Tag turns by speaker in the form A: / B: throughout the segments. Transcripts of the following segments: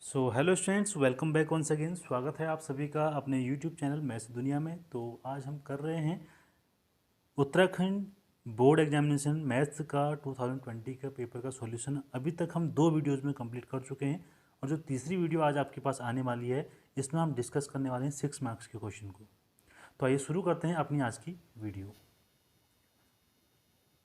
A: सो hello students, welcome back once again. स्वागत है आप सभी का अपने यूट्यूब चैनल मैथ्स दुनिया में। तो आज हम कर रहे हैं उत्तराखंड बोर्ड एग्जामिनेशन मैथ्स का 2020 का पेपर का सॉल्यूशन। अभी तक हम 2 वीडियोस में कंप्लीट कर चुके हैं और जो तीसरी वीडियो आज आपके पास आने वाली है इसमें हम डिस्कस करने वाले हैं 6 मार्क्स के क्वेश्चन को। तो आइए शुरू करते हैं अपनी आज की वीडियो।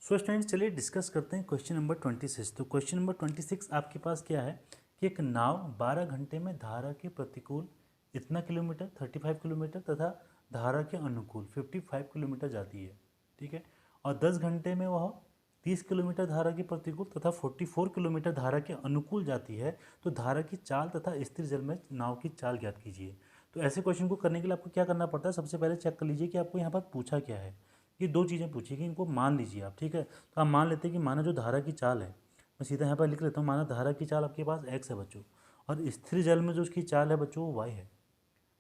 A: सो स्टूडेंट्स, चलिए डिस्कस करते हैं क्वेश्चन नंबर 26। तो क्वेश्चन नंबर 26 आपके पास क्या है कि एक नाव 12 घंटे में धारा के प्रतिकूल इतना किलोमीटर 35 किलोमीटर तथा धारा के अनुकूल 55 किलोमीटर जाती है, ठीक है। और 10 घंटे में वह 30 किलोमीटर धारा के प्रतिकूल तथा 44 किलोमीटर धारा के अनुकूल जाती है। तो धारा की चाल तथा स्थिर जल में नाव की चाल ज्ञात कीजिए। तो ऐसे क्वेश्चन को करने के लिए आपको क्या करना पड़ता है, सबसे पहले चेक कर लीजिए कि आपको यहाँ पर पूछा क्या है। ये 2 चीज़ें पूछी कि इनको मान लीजिए आप, ठीक है। तो आप मान लेते हैं कि माना जो धारा की चाल है, मैं सीधा यहाँ पर लिख लेता हूँ, माना धारा की चाल आपके पास x है बच्चों, और स्थिर जल में जो उसकी चाल है बच्चों वो y है,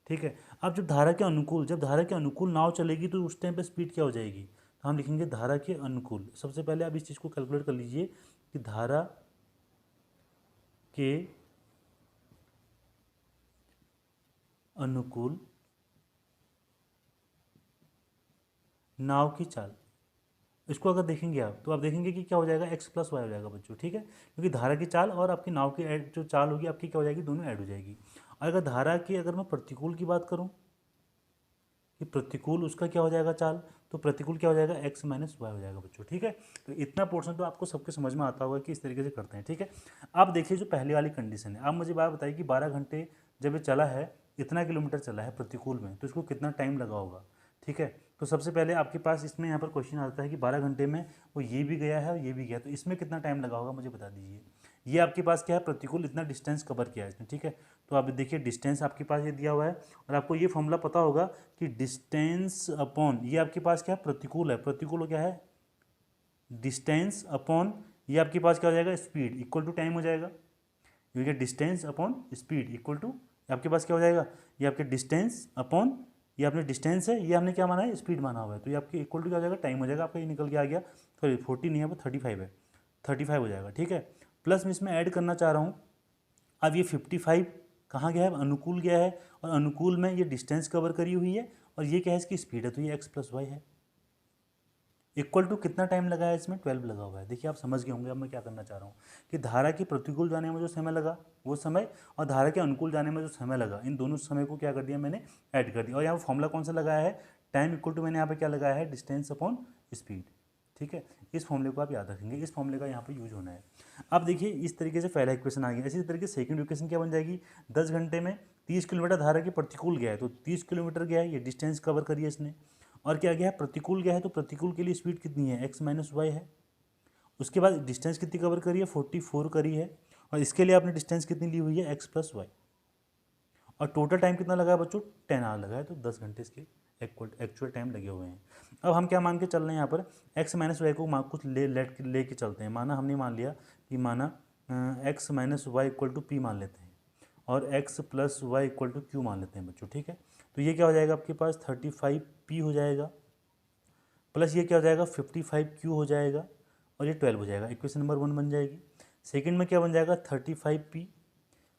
A: ठीक है। अब जब धारा के अनुकूल नाव चलेगी तो उस टाइम पे स्पीड क्या हो जाएगी, तो हम लिखेंगे धारा के अनुकूल। सबसे पहले आप इस चीज़ को कैलकुलेट कर लीजिए कि धारा के अनुकूल नाव की चाल, इसको अगर देखेंगे आप तो आप देखेंगे कि क्या हो जाएगा, x प्लस वाई हो जाएगा बच्चों, ठीक है। क्योंकि धारा की चाल और आपकी नाव की जो चाल होगी आपकी क्या हो जाएगी, दोनों ऐड हो जाएगी। और अगर धारा की अगर मैं प्रतिकूल की बात करूं कि प्रतिकूल उसका क्या हो जाएगा चाल, तो प्रतिकूल क्या हो जाएगा, x माइनस वाई हो जाएगा बच्चों, ठीक है। तो इतना पोर्शन तो आपको सबके समझ में आता होगा कि इस तरीके से करते हैं, ठीक है। अब देखिए जो पहले वाली कंडीशन है, अब मुझे बात बताइए कि 12 घंटे जब ये चला है, इतना किलोमीटर चला है प्रतिकूल में, तो इसको कितना टाइम लगा होगा, ठीक है। तो सबसे पहले आपके पास इसमें यहाँ पर क्वेश्चन आता है कि 12 घंटे में वो ये भी गया है और ये भी गया, तो इसमें कितना टाइम लगा होगा मुझे बता दीजिए। ये आपके पास क्या है, प्रतिकूल इतना डिस्टेंस कवर किया है इसने, ठीक है। तो आप देखिए डिस्टेंस आपके पास ये दिया हुआ है और आपको ये फॉर्मूला पता होगा कि डिस्टेंस अपॉन ये आपके पास क्या है, प्रतिकूल है, प्रतिकूल क्या है, डिस्टेंस अपॉन ये आपके पास क्या हो जाएगा, स्पीड इक्वल टू टाइम हो जाएगा। क्योंकि distance upon speed equal to आपके पास क्या हो जाएगा, ये आपके डिस्टेंस अपॉन ये आपने डिस्टेंस है, ये आपने क्या माना है, स्पीड माना हुआ है, तो ये आपके इक्वल टू क्या हो जाएगा, टाइम हो जाएगा। आपका ये निकल के आ गया, सॉरी 40 नहीं है वो 35 है, 35 हो जाएगा, ठीक है। प्लस मैं इसमें ऐड करना चाह रहा हूँ, अब ये 55 कहाँ गया है, अनुकूल गया है, और अनुकूल में ये डिस्टेंस कवर करी हुई है और ये क्या है, इसकी स्पीड है, तो ये x प्लस वाई है। इक्वल टू कितना टाइम लगा है इसमें, 12 लगा हुआ है। देखिए आप समझ गए होंगे अब मैं क्या करना चाह रहा हूँ कि धारा के प्रतिकूल जाने में जो समय लगा वो समय, और धारा के अनुकूल जाने में जो समय लगा, इन दोनों समय को क्या कर दिया मैंने, ऐड कर दिया। और यहाँ फॉर्मूला कौन सा लगाया है, टाइम इक्वल टू मैंने यहाँ पे क्या लगाया है, डिस्टेंस अपॉन स्पीड, ठीक है। इस फॉर्मूले को आप याद रखेंगे, इस फॉर्मूले का यहाँ पे यूज होना है। अब देखिए इस तरीके से पहला इक्वेशन आ गया, इसी तरीके से सेकंड इक्वेशन क्या बन जाएगी, 10 घंटे में 30 किलोमीटर धारा के प्रतिकूल गया है, तो 30 किलोमीटर गया है, ये डिस्टेंस कवर करिए इसने। और क्या गया है, प्रतिकूल गया है, तो प्रतिकूल के लिए स्पीड कितनी है, x माइनस वाई है। उसके बाद डिस्टेंस कितनी कवर करी है, 44 करी है, और इसके लिए आपने डिस्टेंस कितनी ली हुई है, x प्लस वाई। और टोटल टाइम कितना लगा है बच्चों, 10 आवर लगा है, तो 10 घंटे इसके एक्चुअल टाइम लगे हुए हैं। अब हम क्या मान के चल रहे हैं यहाँ पर, x माइनस वाई को कुछ ले के चलते हैं। माना हमने मान लिया कि माना x minus Y equal to P मान लेते हैं, और x plus Y equal to Q मान लेते हैं बच्चों, ठीक है। तो ये क्या हो जाएगा आपके पास 35p हो जाएगा, प्लस ये क्या हो जाएगा 55q हो जाएगा, और ये 12 हो जाएगा। इक्वेशन नंबर 1 बन जाएगी। सेकंड में क्या बन जाएगा 35p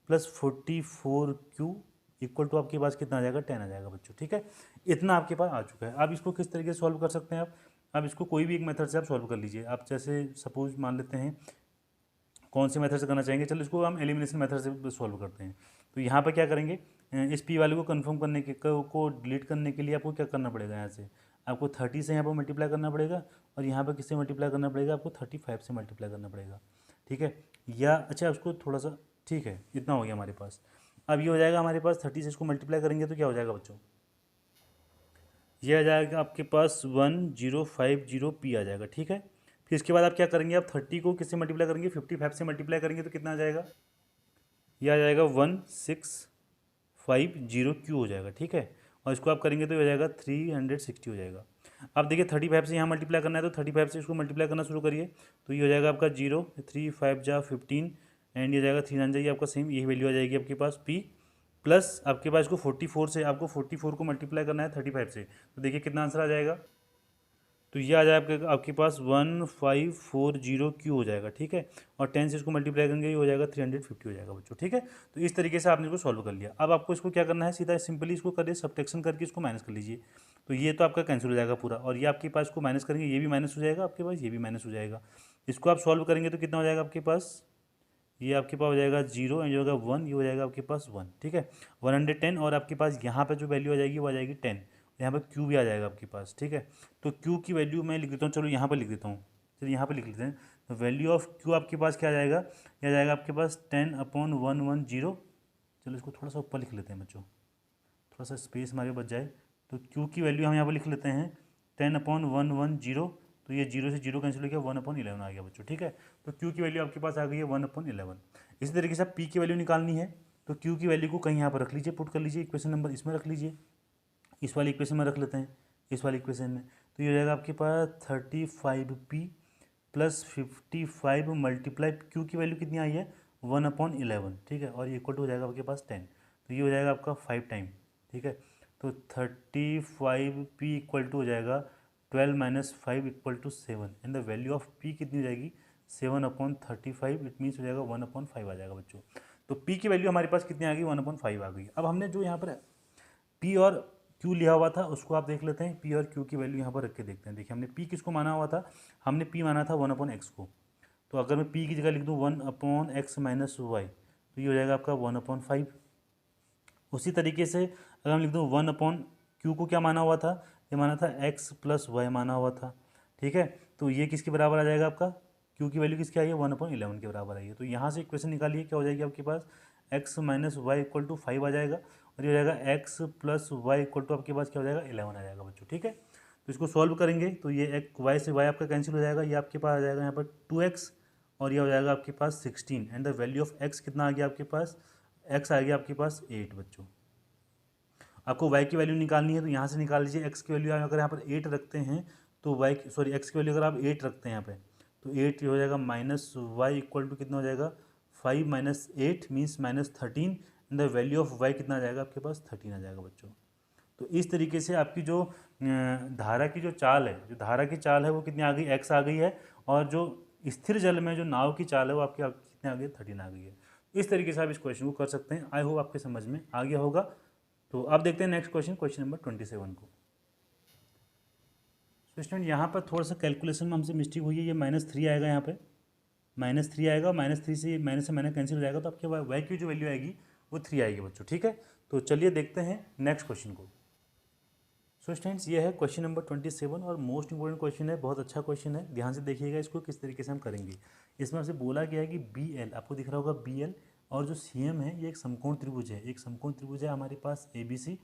A: plus 44q equal to आपके पास कितना आ जाएगा, 10 आ जाएगा बच्चों, ठीक है। इतना आपके पास आ चुका है। अब इसको किस तरीके से सॉल्व कर सकते हैं आप, अब इसको कोई भी एक मेथड से आप सॉल्व कर लीजिए। आप जैसे सपोज मान लेते हैं कौन से मेथड से करना चाहेंगे, चलो इसको हम एलिमिनेशन मेथड से सॉल्व करते हैं। तो यहाँ पर क्या करेंगे, इस पी वाले को कन्फर्म करने के को डिलीट करने के लिए आपको क्या करना पड़ेगा, यहाँ से आपको 30 से यहाँ पर मल्टीप्लाई करना पड़ेगा, और यहाँ पर किससे मल्टीप्लाई करना पड़ेगा, आपको 35 से मल्टीप्लाई करना पड़ेगा, ठीक है। या अच्छा उसको थोड़ा सा, ठीक है, इतना हो गया हमारे पास। अब ये हो जाएगा हमारे पास 30 से इसको मल्टीप्लाई करेंगे तो क्या हो जाएगा बच्चों, ये आ जाएगा आपके पास 1050p आ जाएगा, ठीक है। फिर इसके बाद आप क्या करेंगे, आप 30 को किससे मल्टीप्लाई करेंगे, 55 से मल्टीप्लाई करेंगे तो कितना आ जाएगा, ये आ जाएगा 1650q हो जाएगा, ठीक है। और इसको आप करेंगे तो ये हो जाएगा 360 हो जाएगा। अब देखिए 35 से यहाँ मल्टीप्लाई करना है, तो 35 से इसको मल्टीप्लाई करना शुरू करिए, तो ये हो जाएगा आपका 0, 3 5 जा 15, एंड ये जाएगा 3 9 जाइए आपका सेम यही वैल्यू आ जाएगी आपके पास p, प्लस आपके पास इसको 44 से आपको 44 को मल्टीप्लाई करना है 35 से, तो देखिए कितना आंसर आ जाएगा, तो ये आ जाएगा आपके पास 1540 क्यू हो जाएगा, ठीक है। और 10 से इसको मल्टीप्लाई करेंगे, ये हो जाएगा 350 हो जाएगा बच्चों, ठीक है। तो इस तरीके से आपने इसको सॉल्व कर लिया। अब आपको इसको क्या करना है, सीधा सिंपली इसको करिए, सब्ट्रैक्शन करके इसको माइनस कर लीजिए। तो ये तो आपका कैंसिल हो जाएगा पूरा, और ये आपके पास को माइनस करेंगे, ये भी माइनस हो जाएगा आपके पास, ये भी माइनस हो जाएगा। इसको आप सॉल्व करेंगे तो कितना हो जाएगा आपके पास, ये आपके पास हो जाएगा 0, ये होगा 1, ये हो जाएगा आपके पास 1, ठीक है। 110, और आपके पास यहाँ पे जो वैल्यू आ जाएगी वो आ जाएगी 10, यहाँ पर क्यू भी आ जाएगा आपके पास, ठीक है। तो क्यू की वैल्यू मैं लिख देता हूँ, चलो यहाँ पर लिख देता हूँ, चलिए यहाँ पर लिख लेते हैं। तो वैल्यू ऑफ क्यू आपके पास क्या आ जाएगा, ये आ जाएगा आपके पास 10/110। चलो इसको थोड़ा सा ऊपर लिख लेते हैं बच्चों, थोड़ा सा स्पेस हमारे बच जाए। तो क्यू की वैल्यू हम यहाँ पर लिख लेते हैं 10/110। तो ये 0 से 0 कैंसिल हो गया, 1/11 आ गया बच्चों, ठीक है। तो क्यू की वैल्यू आपके पास आ गई है 1/11। इसी तरीके से आप पी की वैल्यू निकालनी है, तो क्यू की वैल्यू को कहीं यहाँ पर रख लीजिए, पुट कर लीजिए, इक्वेशन नंबर इसमें रख लीजिए, इस वाली इक्वेशन में रख लेते हैं, इस वाली इक्वेशन में। तो ये हो जाएगा आपके पास 35p + 55 मल्टीप्लाई क्यू की वैल्यू कितनी आई है 1/11, ठीक है। और ये इक्वल टू हो जाएगा आपके पास 10, तो ये हो जाएगा आपका 5 टाइम, ठीक है। तो 35p इक्वल टू हो जाएगा 12 - 5 = 7, and the value of p कितनी हो जाएगी 7/35, इट मीन्स हो जाएगा 1/5 आ जाएगा बच्चों। तो p की वैल्यू हमारे पास कितनी आ गई 1/5 आ गई। अब हमने जो यहाँ पर p और q लिया हुआ था उसको आप देख लेते हैं, p और q की वैल्यू यहाँ पर रख के देखते हैं। देखिए हमने p किसको माना हुआ था, हमने p माना था 1/x को। तो अगर मैं p की जगह लिख दूँ 1/x - y, तो ये हो जाएगा आपका 1/5। उसी तरीके से अगर हम लिख दूँ 1/q को क्या माना हुआ था, ये माना था x + y माना हुआ था, ठीक है। तो ये किसके बराबर आ जाएगा आपका, q की वैल्यू किसकी आई है 1/11 के बराबर आई है। तो यहाँ से इक्वेशन निकालिए, क्या हो जाएगी आपके पास x - y = 5 आ जाएगा, और ये हो जाएगा x + y = आपके पास क्या हो जाएगा 11 आ जाएगा बच्चों, ठीक है। तो इसको सॉल्व करेंगे तो ये एक y से y आपका कैंसिल हो जाएगा, ये आपके पास आ जाएगा यहाँ पर 2x, और ये हो जाएगा आपके पास 16, and the value of x कितना आ गया आपके पास, x आ गया आपके पास 8 बच्चों। आपको y की वैल्यू निकालनी है, तो यहाँ से निकाल लीजिए। x की वैल्यू अगर यहाँ पर 8 रखते हैं तो x की वैल्यू अगर आप 8 रखते हैं यहाँ पे, तो 8 हो जाएगा -y = कितना हो जाएगा 5 - 8 means -13, and the value of y कितना आ जाएगा आपके पास 13 आ जाएगा बच्चों। तो इस तरीके से आपकी जो धारा की जो चाल है, जो धारा की चाल है वो कितनी आ गई x आ गई है, और जो स्थिर जल में जो नाव की चाल है वो आपकी कितनी आ गई 13 आ गई है। इस तरीके से आप इस क्वेश्चन को कर सकते हैं। आई होप आपके समझ में आ गया होगा। तो अब देखते हैं नेक्स्ट क्वेश्चन, क्वेश्चन नंबर 27 को। तो स्टूडेंट यहाँ पर थोड़ा सा कैलकुलेशन में हमसे मिस्टेक हुई है, ये -3 आएगा, यहाँ पे -3 आएगा, -3 से माइनस कैंसिल हो जाएगा, तो आपके y की जो वैल्यू आएगी वो 3 आएगी बच्चों, ठीक है। तो चलिए देखते हैं नेक्स्ट क्वेश्चन को। सो स्टूडेंट्स ये है क्वेश्चन नंबर 27, और मोस्ट इंपॉर्टेंट क्वेश्चन है, बहुत अच्छा क्वेश्चन है, ध्यान से देखिएगा इसको किस तरीके से हम करेंगे। इसमें हमसे बोला गया है कि BL, आपको दिख रहा होगा BL, और जो CM है ये एक समकोण त्रिभुज है, एक समकोण त्रिभुज है हमारे पास ABC,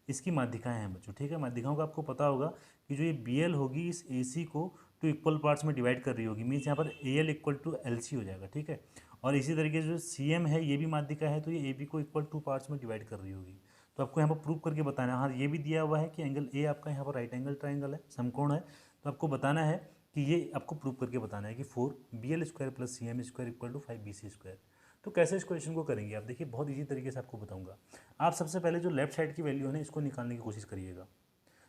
A: इसकी माध्यिकाएं हैं बच्चों, ठीक है। माध्यिकाओं का आपको पता होगा कि जो ये BL होगी इस AC को 2 इक्वल पार्ट्स में डिवाइड कर रही होगी, मीन्स यहाँ पर AL = LC हो जाएगा, ठीक है। और इसी तरीके से जो CM है ये भी माध्यिका है, तो ये AB को इक्वल 2 पार्ट्स में डिवाइड कर रही होगी। तो आपको यहाँ पर प्रूव करके बताना है। हाँ, ये भी दिया हुआ है कि एंगल ए आपका यहाँ पर राइट एंगल ट्राइंगल है, समकोण है, तो आपको बताना है कि ये आपको प्रूव करके बताना है कि 4BL² + CM² = 5BC²। तो कैसे इस क्वेश्चन को करेंगे आप, देखिए बहुत ईजी तरीके से आपको बताऊंगा। आप सबसे पहले जो लेफ्ट साइड की वैल्यू है ना इसको निकालने की कोशिश करिएगा।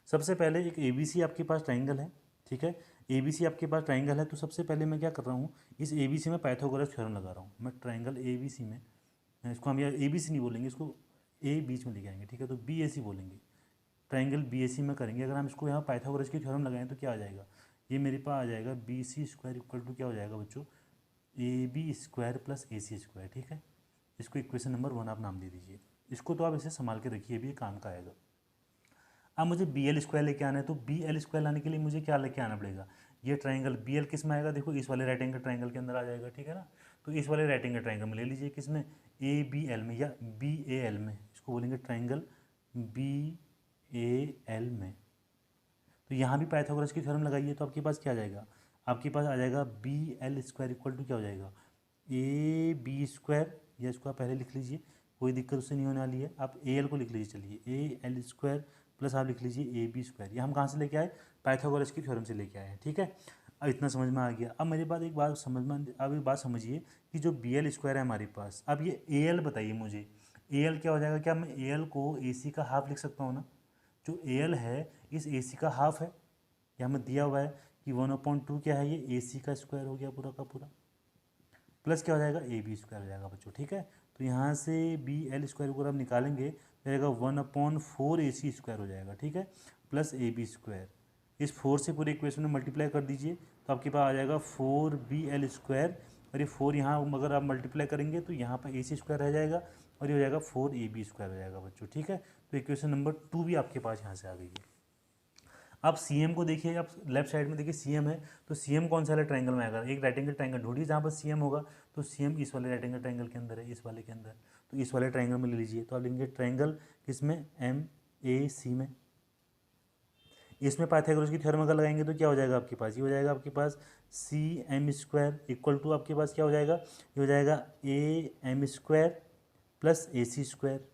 A: सबसे पहले एक ABC आपके पास ट्राइंगल है, ठीक है। ABC आपके पास ट्राइंगल है, तो सबसे पहले मैं क्या कर रहा हूँ, इस ABC में पाइथागोरस थ्योरम लगा रहा हूँ। मैं ट्राइंगल ABC में, इसको हम यार ABC नहीं बोलेंगे, इसको ए बीच में लेके आएंगे, ठीक है। तो BAC बोलेंगे, ट्राइंगल BAC में करेंगे। अगर हम इसको यहाँ पाइथागोरस की थ्योरम लगाएं तो क्या आ जाएगा, ये मेरे पास आ जाएगा BC² = क्या हो जाएगा बच्चों AB² + AC², ठीक है। इसको इक्वेशन नंबर 1 आप नाम दे दीजिए। इसको तो आप इसे संभाल के रखिए, भी काम का आएगा। अब मुझे BL² लेके आना है, तो BL² लाने के लिए मुझे क्या लेके आना पड़ेगा, ये ट्राइंगल BL किस में आएगा, देखो इस वाले राइट एंगल ट्राइंगल के अंदर आ जाएगा, ठीक है ना। तो इस वाले राइट एंगल ट्राइंगल में ले लीजिए, किस में ABL में या BAL में, इसको बोलेंगे ट्राइंगल BAL में। तो यहाँ भी पाइथागोरस की थ्योरम लगाइए, तो आपके पास क्या आ जाएगा, आपके पास आ जाएगा BL² = क्या हो जाएगा AB², या इसको आप पहले लिख लीजिए, कोई दिक्कत उससे नहीं होने वाली है। आप AL को लिख लीजिए, चलिए AL² + आप लिख लीजिए AB²। ये हम कहाँ से लेके आए, पाइथागोरस की थ्योरम से लेके आए हैं, ठीक है। अब इतना समझ में आ गया। अब मेरे पास एक बात समझ में, अब एक बात समझिए कि जो BL² है हमारे पास, अब ये AL बताइए मुझे, AL क्या हो जाएगा, क्या मैं AL को AC का हाफ लिख सकता हूँ ना, जो AL है इस AC का हाफ है, यहाँ में दिया हुआ है कि 1/2 क्या है, ये AC का स्क्वायर हो गया पूरा का पूरा, प्लस क्या हो जाएगा AB स्क्वायर हो जाएगा बच्चों, ठीक है। तो यहाँ से BL स्क्वायर को आप निकालेंगे तो जाएगा 1/4 AC स्क्वायर हो जाएगा, ठीक है, प्लस AB स्क्वायर। इस 4 से पूरे इक्वेशन में मल्टीप्लाई कर दीजिए तो आपके पास आ जाएगा 4BL स्क्वायर, और ये 4 यहाँ अगर आप मल्टीप्लाई करेंगे तो यहाँ पर AC स्क्वायर रह जाएगा और ये हो जाएगा 4AB स्क्वायर हो जाएगा बच्चों, ठीक है। तो इक्वेशन नंबर 2 भी आपके पास यहाँ से आ गई है। आप CM को देखिए, आप लेफ्ट साइड में देखिए CM है, तो CM कौन सा वाले ट्रायंगल में आएगा, एक राइट एंगल ट्रायंगल ढूंढिए जहाँ पर CM होगा, तो CM इस वाले राइट एंगल ट्रायंगल के अंदर है, इस वाले के अंदर, तो इस वाले ट्रायंगल में ले लीजिए। तो आप लेंगे ट्रायंगल किसमें, MAC में। इसमें पाइथागोरस की थ्योरम अगर लगाएंगे तो क्या हो जाएगा आपके पास, ये हो जाएगा आपके पास CM स्क्वायर इक्वल टू आपके पास क्या हो जाएगा, ये हो जाएगा AM square plus AC square,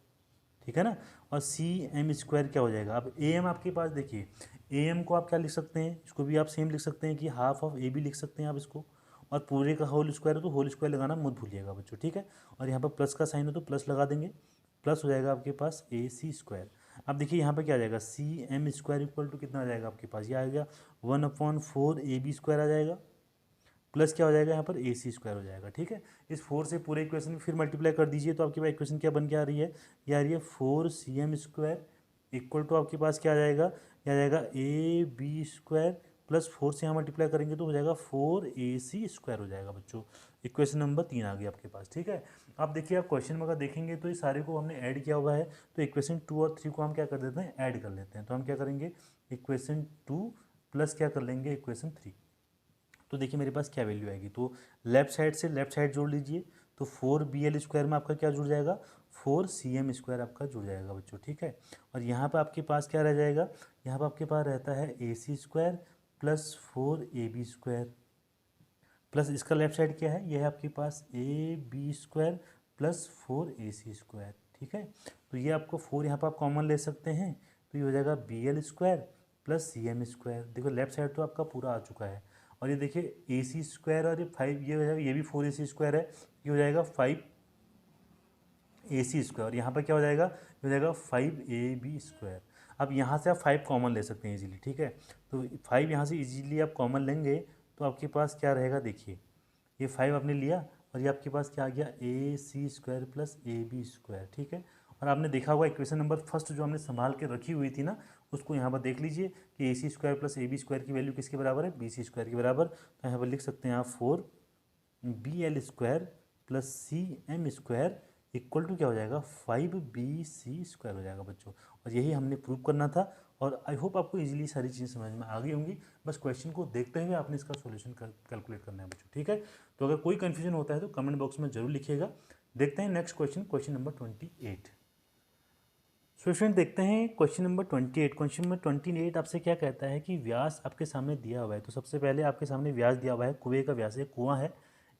A: ठीक है ना। और CM स्क्वायर क्या हो जाएगा, अब AM आपके पास देखिए, AM को आप क्या लिख सकते हैं, इसको भी आप सेम लिख सकते हैं कि हाफ ऑफ AB लिख सकते हैं आप इसको, और पूरे का होल स्क्वायर है तो होल स्क्वायर लगाना मत भूलिएगा बच्चों, ठीक है। और यहाँ पर प्लस का साइन है तो प्लस लगा देंगे, प्लस हो जाएगा आपके पास AC स्क्वायर। अब देखिए यहाँ पर क्या आ जाएगा, CM स्क्वायर इक्वल टू कितना आ जाएगा आपके पास, ये आ गया 1/4 AB स्क्वायर आ जाएगा, प्लस क्या हो जाएगा यहाँ पर AC स्क्वायर हो जाएगा, ठीक है। इस 4 से पूरे इक्वेशन में फिर मल्टीप्लाई कर दीजिए तो आपके पास इक्वेशन क्या बन के आ रही है, ये आ रही है 4CM स्क्वायर इक्वल टू आपके पास क्या आ जाएगा, ये आ जाएगा AB स्क्वायर प्लस 4 से यहाँ मल्टीप्लाई करेंगे तो हो जाएगा 4AC स्क्वायर हो जाएगा बच्चों। इक्वेशन नंबर 3 आ गई आपके पास, ठीक है। आप देखिए, आप क्वेश्चन में अगर देखेंगे तो ये सारे को हमने ऐड किया हुआ है, तो इक्वेशन 2 और 3 को हम क्या कर देते हैं, ऐड कर लेते हैं। तो हम क्या करेंगे, इक्वेशन 2 प्लस क्या कर लेंगे, इक्वेशन 3। तो देखिए मेरे पास क्या वैल्यू आएगी, तो लेफ्ट साइड से लेफ्ट साइड जोड़ लीजिए, तो 4BL स्क्वायर में आपका क्या जुड़ जाएगा, 4CM स्क्वायर आपका जुड़ जाएगा बच्चों, ठीक है। और यहाँ पर आपके पास क्या रह जाएगा, यहाँ पर आपके पास रहता है AC square plus 4AB square, plus इसका लेफ्ट साइड क्या है, यह है आपके पास AB square plus 4AC square, ठीक है। तो ये आपको 4 यहाँ पर आप कॉमन ले सकते हैं, तो ये हो जाएगा BL square plus CM square. देखो लेफ्ट साइड तो आपका पूरा आ चुका है, और ये देखिए AC स्क्वायर और ये 5, ये हो जाएगा, ये भी 4AC स्क्वायर है, ये हो जाएगा 5AC स्क्वायर, और यहाँ पर क्या हो जाएगा, ये हो जाएगा 5AB स्क्वायर। अब यहाँ से आप 5 कॉमन ले सकते हैं इजीली, ठीक है। तो 5 यहाँ से इजीली आप कॉमन लेंगे तो आपके पास क्या रहेगा, देखिए ये 5 आपने लिया और ये आपके पास क्या आ गया, AC square plus AB square, ठीक है। और आपने देखा होगा इक्वेशन नंबर फर्स्ट जो हमने संभाल के रखी हुई थी ना, उसको यहाँ पर देख लीजिए कि AC square plus AB square की वैल्यू किसके बराबर है, BC स्क्वायर के बराबर। तो यहाँ पर लिख सकते हैं आप 4BL square plus CM square equal to क्या हो जाएगा, 5BC स्क्वायर हो जाएगा बच्चों। और यही हमने प्रूव करना था, और आई होप आपको इजीली सारी चीज़ें समझ में आ गई होंगी। बस क्वेश्चन को देखते हुए आपने इसका सॉल्यूशन कैलकुलेट करना है बच्चों, ठीक है। तो अगर कोई कन्फ्यूजन होता है तो कमेंट बॉक्स में जरूर लिखिएगा। देखते हैं next question, question number 28। Student देखते हैं क्वेश्चन नंबर 28। क्वेश्चन नंबर 28 आपसे क्या कहता है कि व्यास आपके सामने दिया हुआ है। तो सबसे पहले आपके सामने व्यास दिया हुआ है, कुएं का व्यास है, कुआं है,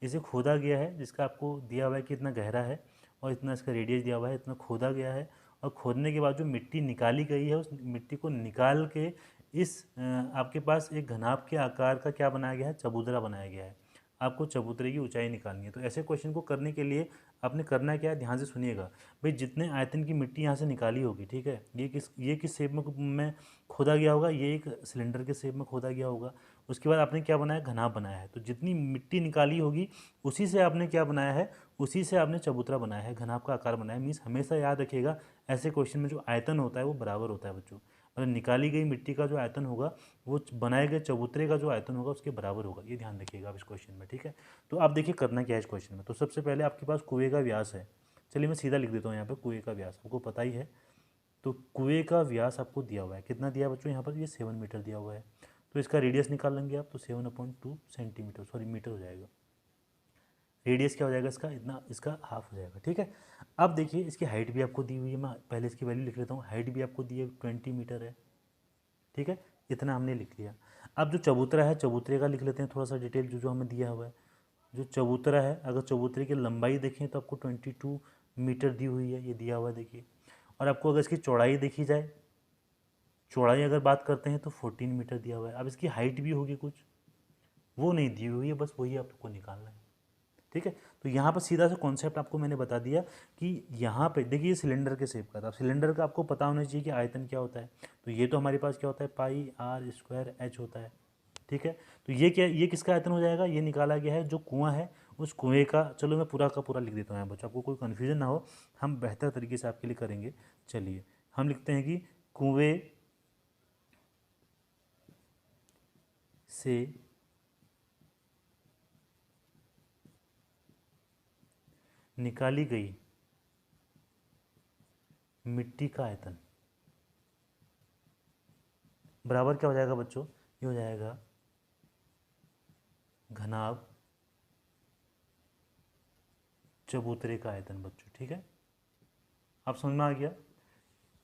A: इसे खोदा गया है, जिसका आपको दिया हुआ है कि इतना गहरा है और इतना इसका रेडियस दिया हुआ है, इतना खोदा गया है। और खोदने के बाद जो मिट्टी निकाली गई है, उस मिट्टी को निकाल के इस आपके पास एक घनाभ के आकार का क्या बनाया गया है, चबूतरा बनाया गया है। आपको चबूतरे की ऊंचाई निकालनी है। तो ऐसे क्वेश्चन को करने के लिए आपने करना क्या है, ध्यान से सुनिएगा भाई। जितने आयतन की मिट्टी यहाँ से निकाली होगी, ठीक है, ये किस शेप में खोदा गया होगा, ये एक सिलेंडर के शेप में खोदा गया होगा। उसके बाद आपने क्या बनाया, घनाभ बनाया है। तो जितनी मिट्टी निकाली होगी उसी से आपने क्या बनाया है, उसी से आपने चबूतरा बनाया है, घनाभ का आकार बनाया है। मीन्स हमेशा याद रखिएगा ऐसे क्वेश्चन में जो आयतन होता है वो बराबर होता है बच्चों। मतलब निकाली गई मिट्टी का जो आयतन होगा वो बनाए गए चबूतरे का जो आयतन होगा उसके बराबर होगा। ये ध्यान रखिएगा आप इस क्वेश्चन में, ठीक है। तो आप देखिए करना क्या है इस क्वेश्चन में। तो सबसे पहले आपके पास कुएं का व्यास है। चलिए मैं सीधा लिख देता हूँ यहाँ पर, कुएं का व्यास आपको पता ही है। तो कुएं का व्यास आपको दिया हुआ है, कितना दिया है बच्चों, यहाँ पर ये 7 मीटर दिया हुआ है। तो इसका रेडियस निकाल लेंगे आप, तो 7/2 सेंटीमीटर, सॉरी मीटर हो जाएगा। रेडियस क्या हो जाएगा इसका, इतना, इसका हाफ हो जाएगा, ठीक है। अब देखिए इसकी हाइट भी आपको दी हुई है, मैं पहले इसकी वैल्यू लिख लेता हूँ। हाइट भी आपको दी है 20 मीटर है, ठीक है, इतना हमने लिख लिया। अब जो चबूतरा है, चबूतरे का लिख लेते हैं थोड़ा सा डिटेल जो जो हमें दिया हुआ है। जो चबूतरा है, अगर चबूतरे की लंबाई देखें तो आपको 22 मीटर दी हुई है, ये दिया हुआ है देखिए। और आपको अगर इसकी चौड़ाई देखी जाए, चौड़ाई अगर बात करते हैं तो 14 मीटर दिया हुआ है। अब इसकी हाइट भी होगी कुछ, वो नहीं दी हुई है, बस वही आपको निकालना है। ठीक है। तो यहाँ पर सीधा सा कॉन्सेप्ट आपको मैंने बता दिया कि यहाँ पे देखिए सिलेंडर के शेप का था, सिलेंडर का आपको पता होना चाहिए कि आयतन क्या होता है। तो ये तो हमारे पास क्या होता है, पाई आर स्क्वायर एच होता है, ठीक है। तो ये क्या, ये किसका आयतन हो जाएगा, ये निकाला गया है जो कुआं है उस कुएं का। चलो मैं पूरा का पूरा लिख देता हूँ यहाँ बच्चों, आपको कोई कन्फ्यूजन ना हो, हम बेहतर तरीके से आपके लिए करेंगे। चलिए हम लिखते हैं कि कुएं से निकाली गई मिट्टी का आयतन बराबर क्या हो जाएगा बच्चों, ये हो जाएगा घनाभ चबूतरे का आयतन बच्चों, ठीक है। आप समझ में आ गया,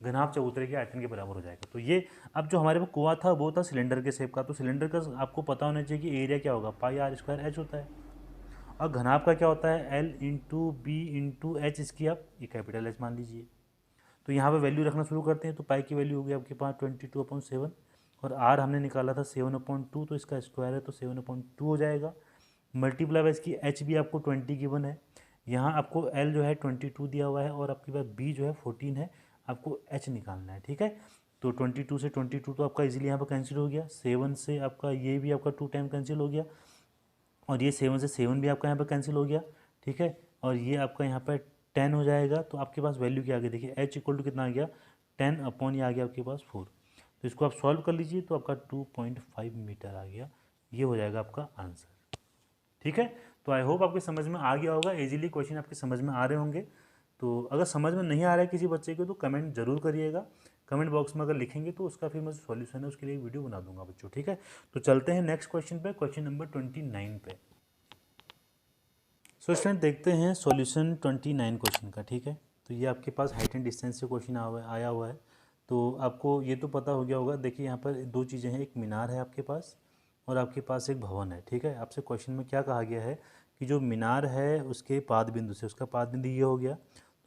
A: घनाभ चबूतरे के आयतन के बराबर हो जाएगा। तो ये अब जो हमारे पास कुआं था वो था सिलेंडर के शेप का, तो सिलेंडर का आपको पता होना चाहिए कि एरिया क्या होगा, पाई आर स्क्वायर एच होता है। और घनाभ का क्या होता है, L into B into H, इसकी आप ये कैपिटल एच मान लीजिए। तो यहाँ पे वैल्यू रखना शुरू करते हैं। तो पाई की वैल्यू होगी आपके पास 22/7 और आर हमने निकाला था 7/2, तो इसका स्क्वायर है तो 7/2 हो जाएगा। मल्टीप्लाई बाय इसकी एच भी आपको 20 गिवन है, यहाँ आपको एल जो है 22 दिया हुआ है और आपके पास बी जो है 14 है, आपको एच निकालना है, ठीक है। तो 22 से 22 तो आपका इजीली यहाँ पर कैंसिल हो गया, 7 से आपका ये भी आपका 2 टाइम कैंसिल हो गया और ये 7 से 7 भी आपका यहाँ पर कैंसिल हो गया, ठीक है। और ये आपका यहाँ पर 10 हो जाएगा। तो आपके पास वैल्यू क्या आ गई, देखिए एच इक्वल टू कितना आ गया, 10 अपॉन ये आ गया आपके पास 4। तो इसको आप सॉल्व कर लीजिए तो आपका 2.5 मीटर आ गया, ये हो जाएगा आपका आंसर, ठीक है। तो आई होप आपके समझ में आ गया होगा, इजीली क्वेश्चन आपके समझ में आ रहे होंगे। तो अगर समझ में नहीं आ रहा है किसी बच्चे को तो कमेंट जरूर करिएगा, कमेंट बॉक्स में अगर लिखेंगे तो उसका फिर मैं सॉल्यूशन है उसके लिए वीडियो बना दूंगा बच्चों, ठीक है। तो चलते हैं नेक्स्ट क्वेश्चन पे, क्वेश्चन नंबर 29 पे। सो स्टूडेंट देखते हैं सॉल्यूशन 29 क्वेश्चन का, ठीक है। तो ये आपके पास हाइट एंड डिस्टेंस से क्वेश्चन आया हुआ है। तो आपको ये तो पता हो गया होगा, देखिए यहाँ पर दो चीज़ें हैं, एक मीनार है आपके पास और आपके पास एक भवन है, ठीक है। आपसे क्वेश्चन में क्या कहा गया है कि जो मीनार है उसके पाद बिंदु से, उसका पाद बिंदु ये हो गया,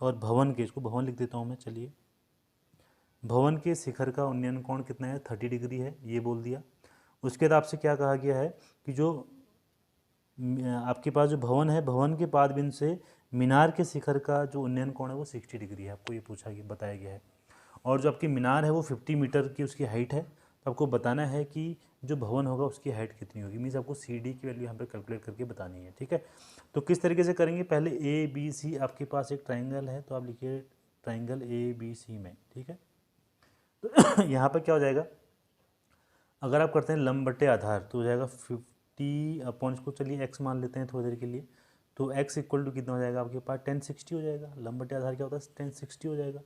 A: और भवन के, इसको भवन लिख देता हूँ मैं, चलिए। भवन के शिखर का उन्नयन कोण कितना है, 30 डिग्री है, ये बोल दिया। उसके बाद आपसे क्या कहा गया है कि जो आपके पास जो भवन है, भवन के पाद बिंदु से मीनार के शिखर का जो उन्नयन कोण है वो 60 डिग्री है, आपको ये पूछा गया, बताया गया है। और जो आपकी मीनार है वो 50 मीटर की उसकी हाइट है। तो आपको बताना है कि जो भवन होगा उसकी हाइट कितनी होगी, मीन्स आपको सी डी की वैल्यू यहाँ पे कैलकुलेट करके बतानी है, ठीक है। तो किस तरीके से करेंगे, पहले ए बी सी, आपके पास एक ट्राइंगल है तो आप लिखिए ट्राइंगल ए बी सी में, ठीक है। तो यहाँ पर क्या हो जाएगा, अगर आप करते हैं लंब बटे आधार तो हो जाएगा 50 अपॉन, इसको चलिए एक्स मान लेते हैं थोड़ी देर के लिए। तो एक्स इक्वल टू कितना हो जाएगा आपके पास 1060 हो जाएगा, लंब बटे आधार क्या होता है 1060 हो जाएगा।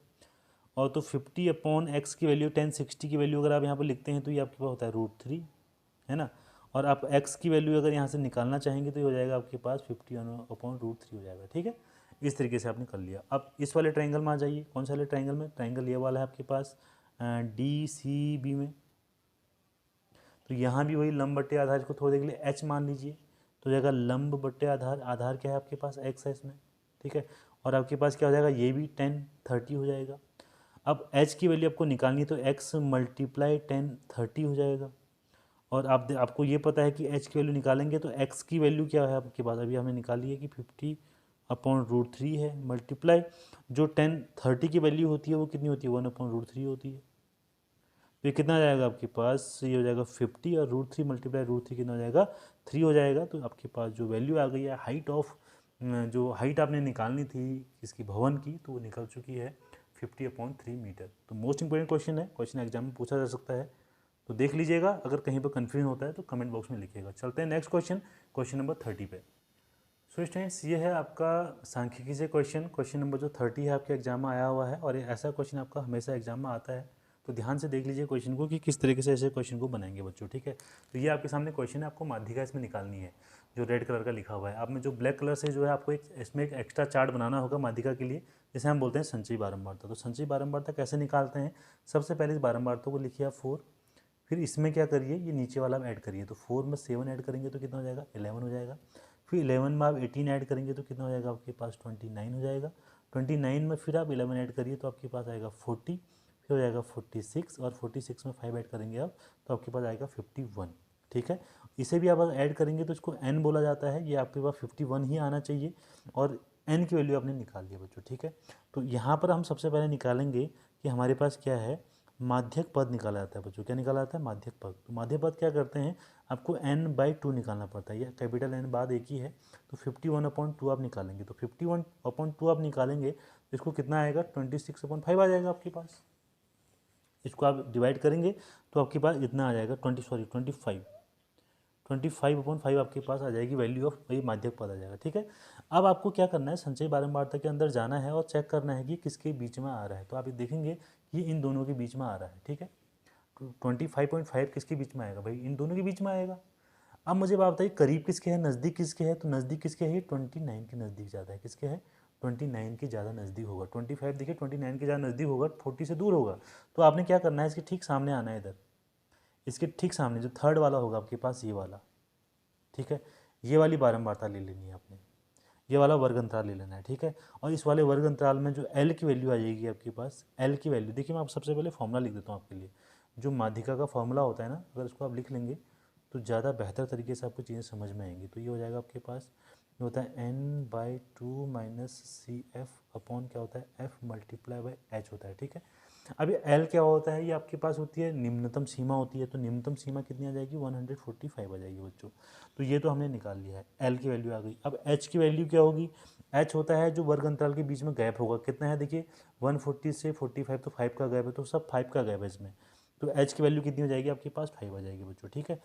A: और तो 50 अपॉन एक्स की वैल्यू 1060 की वैल्यू अगर आप यहाँ पर लिखते हैं तो ये आपके पास होता है √3, है ना। और आप एक्स की वैल्यू अगर यहाँ से निकालना चाहेंगे तो ये हो जाएगा आपके पास 50 अपॉन √3 हो जाएगा, ठीक है। इस तरीके से आपने कर लिया। अब इस वाले ट्राइंगल में आ जाइए, कौन सा वाले ट्राइंगल में, ट्राइंगल ये वाला है आपके पास डी सी बी में। तो यहाँ भी वही लंब बट्टे आधार, इसको थोड़ी देर के लिए एच मान लीजिए, तो हो जाएगा लंब बट्टे आधार, आधार क्या है आपके पास एक्स है इसमें, ठीक है। और आपके पास क्या हो जाएगा, ये भी 1030 हो जाएगा। अब एच की वैल्यू आपको निकालनी है तो एक्स मल्टीप्लाई 1030 हो जाएगा। और आपको ये पता है कि एच की वैल्यू निकालेंगे तो एक्स की वैल्यू क्या है आपके पास, अभी हमने निकाली है कि 50 अपॉन √3 है, मल्टीप्लाई जो 1030 की वैल्यू होती है वो कितनी होती है, 1/√3 होती है। तो ये कितना आ जाएगा आपके पास, ये हो जाएगा 50 और √3 मल्टीप्लाई √3 कितना हो जाएगा 3 हो जाएगा। तो आपके पास जो वैल्यू आ गई है हाइट ऑफ, जो हाइट आपने निकालनी थी इसकी भवन की, तो वो निकल चुकी है 50/3 मीटर। तो मोस्ट इंपॉर्टेंट क्वेश्चन है, क्वेश्चन एग्जाम में पूछा जा सकता है, तो देख लीजिएगा, अगर कहीं पर कन्फ्यूजन होता है तो कमेंट बॉक्स में लिखिएगा। चलते हैं नेक्स्ट क्वेश्चन, क्वेश्चन नंबर 30 पे। सो स्टूडेंट्स ये है आपका सांख्यिकी से क्वेश्चन, क्वेश्चन नंबर जो 30 है आपके एग्जाम में आया हुआ है, और ये ऐसा क्वेश्चन आपका हमेशा एग्जाम में आता है। तो ध्यान से देख लीजिए क्वेश्चन को कि किस तरीके से ऐसे क्वेश्चन को बनाएंगे बच्चों, ठीक है। तो ये आपके सामने क्वेश्चन है, आपको माध्यिका इसमें निकालनी है, जो रेड कलर का लिखा हुआ है। आप में जो ब्लैक कलर से जो है आपको एक इसमें एक एक्स्ट्रा चार्ट बनाना होगा माध्यिका के लिए, जिसे हम बोलते हैं संचयी बारंबारता। तो संचयी बारंबारता कैसे निकालते हैं, सबसे पहले इस बारंबारता को लिखिए आप 4, फिर इसमें क्या करिए, ये नीचे वाला ऐड करिए। तो 4 में 7 ऐड करेंगे तो कितना हो जाएगा 11 हो जाएगा। फिर 11 में आप 18 ऐड करेंगे तो कितना हो जाएगा आपके पास 29 हो जाएगा। 29 में फिर आप 11 ऐड करिए तो आपके पास आएगा 40, फिर हो जाएगा 46, और 46 में 5 ऐड करेंगे आप तो आपके पास आएगा 51। ठीक है। इसे भी आप अगर ऐड करेंगे तो इसको n बोला जाता है, ये आपके पास 51 ही आना चाहिए और n की वैल्यू आपने निकाल लिया बच्चों, ठीक है। तो यहाँ पर हम सबसे पहले निकालेंगे कि हमारे पास क्या है, माध्यक पद निकाला जाता है बच्चों। क्या निकाला जाता है? माध्यक पद। तो माध्यक पद क्या करते हैं, आपको n/2 निकालना पड़ता है, या कैपिटल N बाद एक ही है, तो 51/2 आप निकालेंगे। तो 51/2 आप निकालेंगे तो इसको कितना आएगा, 26/5 आ जाएगा आपके पास। इसको आप डिवाइड करेंगे तो आपके पास इतना आ जाएगा 25/5 आपके पास आ जाएगी वैल्यू ऑफ वही माध्यक पद आ जाएगा, ठीक है। अब आपको क्या करना है, संचयी बारंबारता के अंदर जाना है और चेक करना है कि किसके बीच में आ रहा है। तो आप ये देखेंगे कि इन दोनों के बीच में आ रहा है, ठीक है। 25.5 किसके बीच में आएगा भाई, इन दोनों के बीच में आएगा। अब मुझे बात बताइए करीब किसके है, नज़दीक किसके है, तो नज़दीक किसके है, 29 के नज़दीक ज़्यादा है। किसके है, 29 के ज़्यादा नज़दीक होगा। 25 देखिए 29 के ज़्यादा नज़दीक होगा, 40 से दूर होगा। तो आपने क्या करना है, इसके ठीक सामने आना है, इधर इसके ठीक सामने जो थर्ड वाला होगा आपके पास, ये वाला, ठीक है। ये वाली बारंबारता ले लेनी है आपने, ये वाला वर्ग अंतराल ले लेना है, ठीक है। और इस वाले वर्ग अंतराल में जो एल की वैल्यू आ जाएगी आपके पास, एल की वैल्यू देखिए, मैं आप सबसे पहले फॉर्मूला लिख देता हूँ आपके लिए। जो माध्यिका का फॉर्मूला होता है ना, अगर इसको आप लिख लेंगे तो ज़्यादा बेहतर तरीके से आपको चीज़ें समझ में आएंगी। तो ये हो जाएगा आपके पास, ये होता है n/2 minus C F upon क्या होता है, एफ मल्टीप्लाई बाई एच होता है, ठीक है। अब ये एल क्या होता है, ये आपके पास होती है निम्नतम सीमा होती है। तो निम्नतम सीमा कितनी आ जाएगी, 145 आ जाएगी बच्चों। तो ये तो हमने निकाल लिया है, एल की वैल्यू आ गई। अब एच की वैल्यू क्या होगी, एच होता है जो वर्ग अंतराल के बीच में गैप होगा, कितना है देखिए 140 से 45, तो 5 का गैप है, तो सब 5 का गैप है इसमें। तो एच की वैल्यू कितनी हो जाएगी आपके पास, 5 आ जाएगी बच्चों, ठीक है।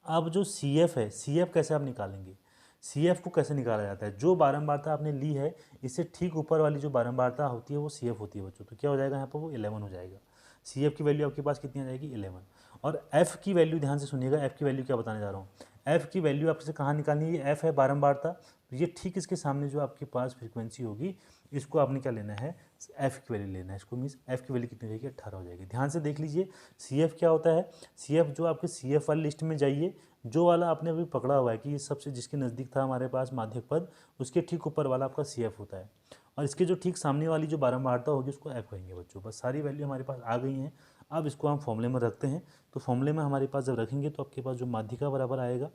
A: अब जो सी एफ है, सी एफ कैसे आप निकालेंगे, सी एफ को कैसे निकाला जाता है, जो बारंबारता आपने ली है इससे ठीक ऊपर वाली जो बारंबारता होती है वो सी एफ होती है बच्चों। तो क्या हो जाएगा यहाँ पर, वो 11 हो जाएगा। सी एफ की वैल्यू आपके पास कितनी आ जाएगी, 11। और एफ की वैल्यू ध्यान से सुनिएगा, एफ की वैल्यू क्या बताने जा रहा हूँ। एफ की वैल्यू आपसे कहाँ निकालनी है, ये एफ है बारंबारता, तो ये ठीक इसके सामने जो आपके पास फ्रीक्वेंसी होगी, इसको आपने क्या लेना है, एफ की वैल्यू लेना है। इसको मीन्स एफ की वैल्यू कितनी हो जाएगी, 18 हो जाएगी। ध्यान से देख लीजिए, सी एफ क्या होता है, सी एफ जो आपके सी एफ वाली लिस्ट में जाइए, जो वाला आपने अभी पकड़ा हुआ है कि सबसे जिसके नज़दीक था हमारे पास माध्यक पद, उसके ठीक ऊपर वाला आपका सी एफ होता है। और इसके जो ठीक सामने वाली जो बारंबारता होगी उसको एफ कहेंगे बच्चों। बस सारी वैल्यू हमारे पास आ गई हैं। अब इसको हम फॉर्मूले में रखते हैं। तो फॉर्मूले में हमारे पास जब रखेंगे तो आपके पास जो माध्यिका बराबर आएगा,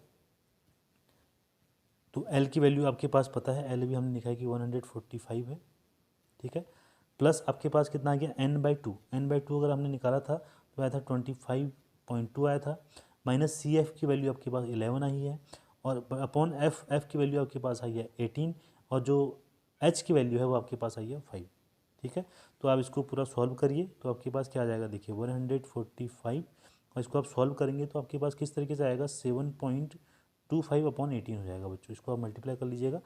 A: तो एल की वैल्यू आपके पास पता है, एल भी हमने लिखा है कि 145 है, ठीक है। प्लस आपके पास कितना आ गया, n/2, n/2 अगर हमने निकाला था तो आया था 25.2 आया था, माइनस सी एफ की वैल्यू आपके पास 11 आई है, और अपॉन एफ की वैल्यू आपके पास आई है 18, और जो एच की वैल्यू है वो आपके पास आई है 5, ठीक है। तो आप इसको पूरा सॉल्व करिए तो आपके पास क्या आ जाएगा, देखिए 145, और इसको आप सॉल्व करेंगे तो आपके पास किस तरीके से आएगा, 7.25/18 हो जाएगा बच्चों। इसको आप मल्टीप्लाई कर लीजिएगा,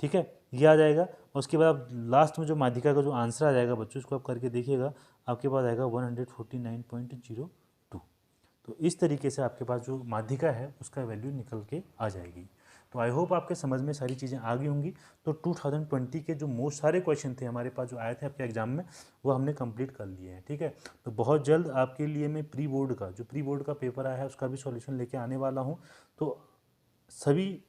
A: ठीक है, ये आ जाएगा। और उसके बाद लास्ट में जो माध्यिका का जो आंसर आ जाएगा बच्चों, इसको आप करके देखिएगा, आपके पास आएगा 149.02। तो इस तरीके से आपके पास जो माध्यिका है उसका वैल्यू निकल के आ जाएगी। तो आई होप आपके समझ में सारी चीज़ें आ गई होंगी। तो 2020 के जो मोस्ट सारे क्वेश्चन थे हमारे पास जो आए थे आपके एग्जाम में, वो हमने कंप्लीट कर लिए हैं, ठीक है। तो बहुत जल्द आपके लिए मैं प्री बोर्ड का पेपर आया है उसका भी सॉल्यूशन लेके आने वाला हूँ। तो सभी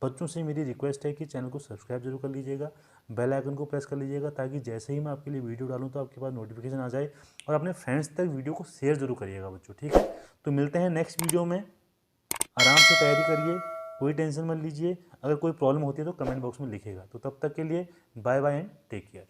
A: बच्चों से मेरी रिक्वेस्ट है कि चैनल को सब्सक्राइब जरूर कर लीजिएगा, बेल आइकन को प्रेस कर लीजिएगा, ताकि जैसे ही मैं आपके लिए वीडियो डालूं तो आपके पास नोटिफिकेशन आ जाए। और अपने फ्रेंड्स तक वीडियो को शेयर जरूर करिएगा बच्चों, ठीक है। तो मिलते हैं नेक्स्ट वीडियो में, आराम से तैयारी करिए, कोई टेंशन मत लीजिए। अगर कोई प्रॉब्लम होती है तो कमेंट बॉक्स में लिखिएगा। तो तब तक के लिए bye bye and take care.